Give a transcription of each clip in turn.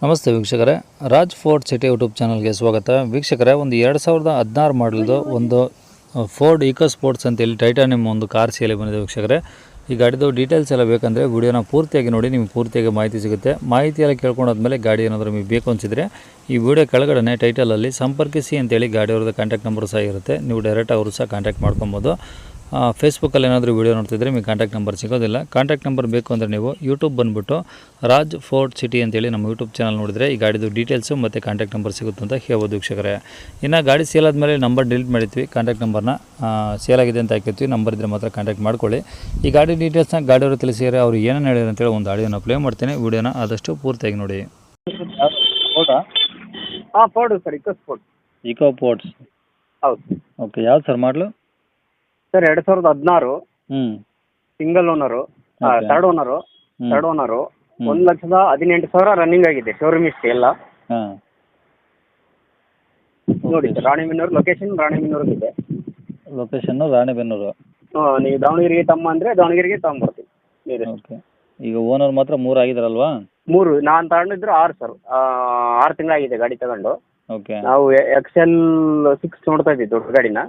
ನಮಸ್ತೆ ವೀಕ್ಷಕರೇ, Raj fort city YouTube ಚಾನಲ್ಗೆ ಸ್ವಾಗತ. ವೀಕ್ಷಕರೇ, ಒಂದು 2016 ಮಾಡಲ್ದು ಒಂದು ಫೋರ್ಡ್ ಈಕೋ ಸ್ಪೋರ್ಟ್ಸ್ ಅಂತೇಳಿ ಟೈಟಾನಿಯಮ್ ಒಂದು ಕಾರ್ ಸೇಲಿ ಬಂದಿದೆ ವೀಕ್ಷಕರೇ. ಈ ಗಾಡಿದು ಡೀಟೇಲ್ಸ್ ಎಲ್ಲ ಬೇಕಂದರೆ ವಿಡಿಯೋನ ಪೂರ್ತಿಯಾಗಿ ನೋಡಿ, ನಿಮಗೆ ಪೂರ್ತಿಯಾಗಿ ಮಾಹಿತಿ ಸಿಗುತ್ತೆ. ಮಾಹಿತಿ ಎಲ್ಲ ಕೇಳ್ಕೊಂಡಾದ್ಮೇಲೆ ಗಾಡಿ ಏನಾದರೂ ನಿಮಗೆ ಬೇಕು ಅನಿಸಿದರೆ ಈ ವಿಡಿಯೋ ಕೆಳಗಡೆ ಟೈಟಲಲ್ಲಿ ಸಂಪರ್ಕಿಸಿ ಅಂತೇಳಿ ಗಾಡಿಯವ್ರದ್ದು ಕಾಂಟ್ಯಾಕ್ಟ್ ನಂಬರ್ ಸಹ ಇರುತ್ತೆ. ನೀವು ಡೈರೆಕ್ಟ್ ಅವರು ಸಹ ಕಾಂಟ್ಯಾಕ್ಟ್ ಮಾಡ್ಕೊಬೋದು. ಫೇಸ್ಬುಕ್ಕಲ್ಲಿ ಏನಾದರೂ ವೀಡಿಯೋ ನೋಡ್ತಿದ್ರೆ ನಿಮಗೆ ಕಾಂಟ್ಯಾಕ್ಟ್ ನಂಬರ್ ಸಿಗೋದಿಲ್ಲ. ಕಾಂಟ್ಯಾಕ್ಟ್ ನಂಬರ್ ಬೇಕು ಅಂದರೆ ನೀವು ಯೂಟ್ಯೂಬ್ ಬಂದುಬಿಟ್ಟು ರಾಜ್ ಫೋರ್ಟ್ ಸಿಟಿ ಅಂತೇಳಿ ನಮ್ಮ ಯೂಟ್ಯೂಬ್ ಚಾನಲ್ ನೋಡಿದರೆ ಈ ಗಾಡಿದು ಡೀಟೇಲ್ಸು ಮತ್ತು ಕಾಂಟ್ಯಾಕ್ಟ್ ನಂಬರ್ ಸಿಗುತ್ತೆ ಅಂತ ಹೇಳ್ಬೋದು ವೀಕ್ಷಕರೇ. ಇನ್ನು ಗಾಡಿ ಸೇಲ್ ಆದಮೇಲೆ ನಂಬರ್ ಡಿಲೀಟ್ ಮಾಡಿರ್ತೀವಿ, ಕಾಂಟ್ಯಾಕ್ಟ್ ನಂಬರ್ನ ಸೇಲ್ ಆಗಿದೆ ಅಂತ ಹಾಕಿರ್ತೀವಿ. ನಂಬರ್ ಇದ್ದರೆ ಮಾತ್ರ ಕಾಂಟ್ಯಾಕ್ಟ್ ಮಾಡ್ಕೊಳ್ಳಿ. ಈ ಗಾಡಿ ಡೀಟೇಲ್ಸ್ನ ಗಾಡಿಯವರು ತಿಳಿಸಿದರೆ ಅವ್ರು ಏನೇನು ಹೇಳಿದ್ರು ಅಂತೇಳಿ ಒಂದು ಆಡಿಯೋನ ಪ್ಲೇ ಮಾಡ್ತೇನೆ. ವೀಡಿಯೋನ ಆದಷ್ಟು ಪೂರ್ತಿಯಾಗಿ ನೋಡಿ. Ford sir, eco sports. Eco sports, ಹೌದು. ಓಕೆ. ಯಾವ್ದು ಸರ್ ಮಾಡಲು? ಸರ್ 2016 ಹ್ಞೂ single owner, Okay. Third owner. 1,18,000 running ಆಗಿದೆ, ಶೋರೂಮ್ ಇಷ್ಟೇ ಎಲ್ಲ. ಹಾಂ, ನೋಡಿ ಸರ್, ರಾಣಿಬೆನ್ನೂರು ಲೊಕೇಶನ್, ರಾಣಿಬೆನ್ನೂರಿಗೆ. ಲೊಕೇಶನ್ನು ರಾಣೆಬೆನ್ನೂರು. ನೀವು ದಾವಣಗೆರೆಗೆ ತಮ್ಮ ಅಂದರೆ ದಾವಣಗೆರೆಗೆ ತಗೊಂಬರ್ತೀವಿ ನೀರು. ಓಕೆ. ಈಗ ಓನರ್ ಮಾತ್ರ 3 ಆಗಿದಾರಲ್ವಾ? 3 ನಾನು ತಗೊಂಡಿದ್ರು 6 ಸರ್. 6 ತಿಂಗಳಾಗಿದೆ ಗಾಡಿ ತಗೊಂಡು. ಓಕೆ. ನಾವು XL 6 ನೋಡ್ತಾ ಇದ್ದೀವಿ, ದೊಡ್ಡ ಗಾಡಿನ.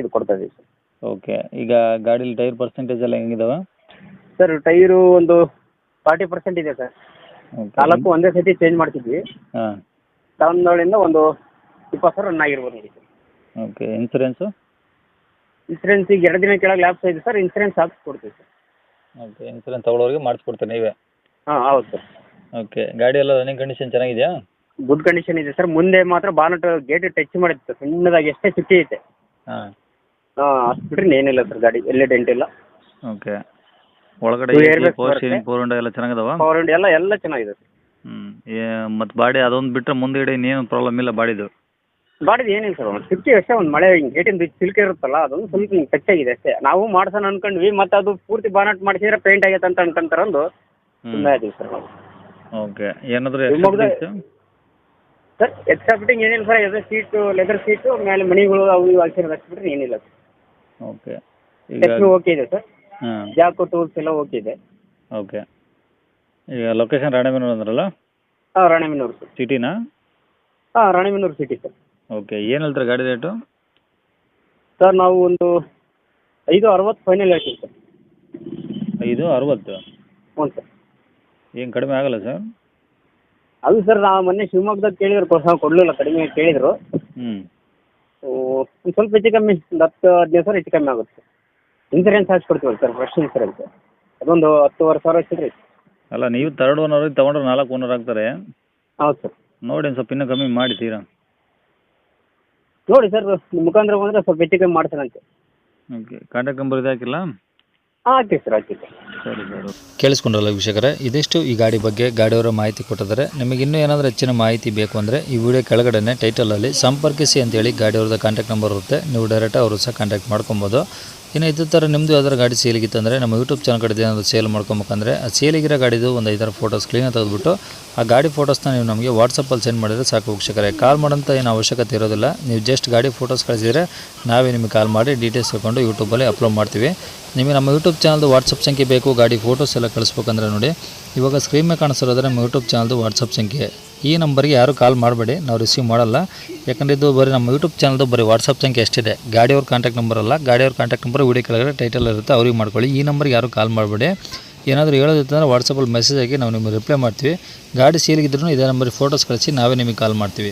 ಇದು ಕೊಡ್ತಾ ಇದ್ದೀವಿ ಸರ್. ಓಕೆ. ಈಗ ಗಾಡೀಲಿ ಟೈರ್ ಪರ್ಸೆಂಟೇಜ್ ಎಲ್ಲ ಹೆಂಗಿದಾವೆ? ಸರ್ ಟೈರು ಒಂದು 40% ಇದೆ ಸರ್. ಓಕೆ. 4 ಒಂದೇ ಸತಿ ಚೇಂಜ್ ಮಾಡ್ತಿದ್ವಿ. ಹಾಂ, ತಗೊಂಡವಳಿಂದ ಒಂದು 20,000 ರನ್ ಆಗಿರ್ಬೋದು ನೋಡಿ ಸರ್. ಓಕೆ. ಇನ್ಸೂರೆನ್ಸು? ಇನ್ಸೂರೆನ್ಸ್ ಈಗ 2 ದಿನ ಕೆಳಗೆ ಲ್ಯಾಪ್ಸ್ ಇದೆ ಸರ್. ಇನ್ಸೂರೆನ್ಸ್ ಹಾಕ್ಸ್ಕೊಡ್ತೀವಿ ಸರ್. ಓಕೆ. ಇನ್ಸೂರೆನ್ಸ್ ತಗೊಳ್ಳೋರಿಗೆ ಮಾಡಿಸ್ಕೊಡ್ತಾರೆ ನೀವೇ? ಹಾಂ, ಹೌದು ಸರ್. ಓಕೆ. ಗಾಡಿ ಎಲ್ಲ ರನ್ನಿಂಗ್ ಕಂಡೀಷನ್ ಚೆನ್ನಾಗಿದೆಯಾ? ಗುಡ್ ಕಂಡೀಷನ್ ಇದೆ ಸರ್. ಮುಂದೆ ಮಾತ್ರ ಬಾನಟ್ ಗೇಟ್ ಟಚ್ ಮಾಡಿತ್ತು ಸಣ್ಣದಾಗಿ, ಎಷ್ಟೇ ಚುಕ್ಕಿ ಐತೆ. ಹಾಂ, ಅಷ್ಟು ಬಿಟ್ರೆ ಏನಿಲ್ಲ ಸರ್. ಗಾಡಿ ಎಲ್ಲೇ ಡೆಂಟ್ ಇಲ್ಲ. ಓಕೆ. ಒಳಗಡೆ ಫೋರ್ ಸ್ಟೀರಿಂಗ್, ಫೋರ್ ವಿಂಡೋ ಎಲ್ಲ ಚೆನ್ನಾಗಿದಾವ? ಪವರ್ ವಿಂಡೋ ಎಲ್ಲ ಚೆನ್ನಾಗಿದೆ ಸರ್. ಮತ್ತು ಬಾಡಿ ಅದೊಂದು ಬಿಟ್ಟರೆ ಮುಂದೆ ಇನ್ನೇನು ಪ್ರಾಬ್ಲಮ್ ಇಲ್ಲ ಬಾಡಿದು? ಗಾಡಿದು ಏನಿಲ್ಲ ಸರ್, ಒಂದು ಚುಕ್ಕಿ ಅಷ್ಟೇ, ಒಂದು ಮಳೆ ಗೇಟಿಂದ ಸಿಲ್ಕೆ ಇರುತ್ತಲ್ಲ, ಅದೊಂದು ಸ್ವಲ್ಪ ಹಿಂಗೆ ಟಚ್ ಆಗಿದೆ ಅಷ್ಟೇ. ನಾವು ಮಾಡ್ಸೋಣ ಅನ್ಕೊಂಡ್ವಿ, ಮತ್ತು ಅದು ಪೂರ್ತಿ ಬಾನಟ್ ಮಾಡಿಸಿದ್ರೆ ಪೇಂಟ್ ಆಗೈತೆ ಅಂತ ಅನ್ಕೊಂತಾರಂದು ಸುಮ್ಮನೆ ಇದೀವಿ ಸರ್ ನಾವು. ಓಕೆ. ಏನಾದರೂ ಸರ್ ಎಕ್ಸ್ಟ್ರಾ ಫಿಟ್ಟಿಂಗ್ ಏನಿಲ್ಲ ಸರ್. ಎದೆ ಸೀಟು, ಲೆದರ್ ಸೀಟು, ಮೇಲೆ ಮಣಿಗಳು ಅವು ಇವು ಹಾಕ್ಸಿರೋದು ಅಷ್ಟು ಬಿಟ್ಟರೆ ಏನಿಲ್ಲ ಸರ್. ಓಕೆ. ಟೆಕ್ನು ಓಕೆ ಇದೆ ಸರ್. ಹಾಂ, ಜಾಕು ಟೂಲ್ಸ್ ಎಲ್ಲ ಓಕೆ ಇದೆ. ಓಕೆ. ಈಗ ಲೊಕೇಶನ್ ರಾಣೆಬೆನ್ನೂರು ಅಂದ್ರಲ್ಲ? ಹಾಂ, ರಾಣಿಬೆನ್ನೂರು ಸರ್. ಸಿಟಿನಾ? ಹಾಂ, ರಾಣಿಬೆನ್ನೂರು ಸಿಟಿ ಸರ್. ಓಕೆ. ಏನು ಹೇಳ್ತಾರೆ ಗಾಡಿ ರೇಟು? ಸರ್ ನಾವು ಒಂದು 5,60 ಫೈನಲ್ ಹೇಳ್ತೀವಿ ಸರ್. 5,60? ಹ್ಞೂ ಸರ್. ಏನು ಕಡಿಮೆ ಆಗಲ್ಲ ಸರ್? ಅದು ಸರ್, ನಾವು ಮೊನ್ನೆ ಶಿವಮೊಗ್ಗದಾಗ ಕೇಳಿದ್ರು, ಕೊಡಲಿಲ್ಲ, ಕಡಿಮೆ ಕೇಳಿದರು. ಹ್ಞೂ. ಒಂದು ಸ್ವಲ್ಪ ಹೆಚ್ಚು ಕಮ್ಮಿ, ಒಂದು 10-15 ಸಾವಿರ ಹೆಚ್ಚು ಕಮ್ಮಿ ಆಗುತ್ತೆ. ಇನ್ಸೂರೆನ್ಸ್ ಹಾಕ್ಸ್ಕೊಡ್ತೀವಲ್ಲ ಸರ್, ಫ್ರೆಶ್ ಇನ್ಸೂರೆನ್ಸ್. ಅದೊಂದು 10,500 ಹೆಚ್ಚಿದ್ರಿ. ಅಲ್ಲ, ನೀವು ಥರ್ಡ್ ಓನರ್ ತೊಗೊಂಡ್ರೆ 4 ಓನರ್ ಆಗ್ತಾರೆ. ಹೌದು ಸರ್. ನೋಡಿ ಒಂದು ಸ್ವಲ್ಪ ಇನ್ನೂ ಕಮ್ಮಿ ಮಾಡಿ ತೀರಾ. ನೋಡಿ ಸರ್, ನಿಮ್ಮ ಮುಖಾಂತರ ಬಂದರೆ ಸ್ವಲ್ಪ ಹೆಚ್ಚು ಕಮ್ಮಿ ಮಾಡ್ತಾನಂತೆ. ಓಕೆ. ಕಾಂಟ್ಯಾಕ್ಟ್ ನಂಬರ್ ಇದು ಹಾಕಿಲ್ಲ? ಹಾಂ, ಹಾಕ್ತೀವಿ ಸರ್, ಹಾಕ್ತೀವಿ ಸರ್. ಸರಿ ಸರ್. ಕೇಳಿಸ್ಕೊಂಡ್ರಲ್ಲ ವೀಕ್ಷಕರೇ, ಇದಿಷ್ಟು ಈ ಗಾಡಿ ಬಗ್ಗೆ ಗಾಡಿಯವರ ಮಾಹಿತಿ ಕೊಟ್ಟಿದ್ದಾರೆ. ನಿಮಗೆ ಇನ್ನೂ ಏನಾದರೂ ಹೆಚ್ಚಿನ ಮಾಹಿತಿ ಬೇಕು ಅಂದರೆ ಈ ವಿಡಿಯೋ ಕೆಳಗಡೆ ಟೈಟಲಲ್ಲಿ ಸಂಪರ್ಕಿಸಿ ಅಂತೇಳಿ ಗಾಡಿಯವ್ರದ್ದು ಕಾಂಟ್ಯಾಕ್ಟ್ ನಂಬರ್ ಇರುತ್ತೆ. ನೀವು ಡೈರೆಕ್ಟ್ ಅವರು ಸಹ ಕಾಂಟ್ಯಾಕ್ಟ್ ಮಾಡ್ಕೊಬೋದು. ಇನ್ನು ಇದೇ ಥರ ನಿಮ್ಮದು ಯಾವ್ದಾರು ಗಾಡಿ ಸೇಲಿಗಿತ್ತಂದರೆ ನಮ್ಮ ಯೂಟ್ಯೂಬ್ ಚಾನಲ್ ಕಡೆ ಏನಾದರೂ ಸೇಲ್ ಮಾಡ್ಕೊಬೇಕಂದ್ರೆ ಆ ಸೇಲಿಗಿರೋ ಗಾಡಿದು ಒಂದು 5 ಫೋಟೋಸ್ ಕ್ಲೀನಾಗಿ ತೆಗೆದುಬಿಟ್ಟು ಆ ಗಾಡಿ ಫೋಟೋಸ್ನ ನೀವು ನಮಗೆ ವಾಟ್ಸಪ್ಪಲ್ಲಿ ಸೆಂಡ್ ಮಾಡಿದರೆ ಸಾಕು ವೀಕ್ಷಕರೇ. ಕಾಲ್ ಮಾಡೋಂಥ ಏನು ಅವಶ್ಯಕತೆ ಇರೋದಿಲ್ಲ. ನೀವು ಜಸ್ಟ್ ಗಾಡಿ ಫೋಟೋಸ್ ಕಳಿಸಿದರೆ ನಾವೇ ನಿಮಗೆ ಕಾಲ್ ಮಾಡಿ ಡೀಟೇಲ್ಸ್ ತಗೊಂಡು ಯೂಟ್ಯೂಬಲ್ಲಿ ಅಪ್ಲೋಡ್ ಮಾಡ್ತೀವಿ. ನಿಮಗೆ ನಮ್ಮ ಯೂಟ್ಯೂಬ್ ಚಾನಲ್ದು ವಾಟ್ಸಪ್ ಸಂಖ್ಯೆ ಬೇಕು, ಗಾಡಿ ಫೋಟೋಸ್ ಎಲ್ಲ ಕಳಿಸ್ಬೇಕಂದ್ರೆ ನೋಡಿ, ಇವಾಗ ಸ್ಕ್ರೀನ್ ಮೇಲೆ ಕಾಣಿಸ್ತಿರೋದ್ರೆ ನಮ್ಮ ಯೂಟ್ಯೂಬ್ ಚಾನಲ್ದು ವಾಟ್ಸಪ್ ಸಂಖ್ಯೆ. ಈ ನಂಬರ್ಗೆ ಯಾರು ಕಾಲ್ ಮಾಡಬೇಡಿ, ನಾವು ರಿಸೀವ್ ಮಾಡಲ್ಲ. ಯಾಕಂದರೆ ಇದು ಬರೀ ನಮ್ಮ ಯೂಟ್ಯೂಬ್ ಚಾನಲ್ದು ಬರೀ ವಾಟ್ಸಪ್ ಸಂಖ್ಯೆ ಎಷ್ಟಿದೆ, ಗಾಡಿಯವ್ರ ಕಾಂಟ್ಯಾಕ್ಟ್ ನಂಬರ್ ಅಲ್ಲ. ಗಾಡಿಯವ್ರ ಕಾಂಟ್ಯಾಕ್ಟ್ ನಂಬರ್ ವಿಡಿಯೋ ಕೆಳಗಡೆ ಟೈಟಲ್ ಇರುತ್ತೆ, ಅವ್ರಿಗೆ ಮಾಡ್ಕೊಳ್ಳಿ. ಈ ನಂಬರ್ಗೆ ಯಾರು ಕಾಲ್ ಮಾಡಬೇಡಿ. ಏನಾದರೂ ಹೇಳೋದಿತ್ತಂದರೆ ವಾಟ್ಸಪ್ಪಲ್ಲಿ ಮೆಸೇಜ್ ಆಗಿ ನಾವು ನಿಮಗೆ ರಿಪ್ಲೈ ಮಾಡ್ತೀವಿ. ಗಾಡಿ ಸೇಲಿಗಿದ್ರೂ ಇದೇ ನಂಬರಿಗೆ ಫೋಟೋಸ್ ಕಳಿಸಿ ನಾವೇ ನಿಮಗೆ ಕಾಲ್ ಮಾಡ್ತೀವಿ.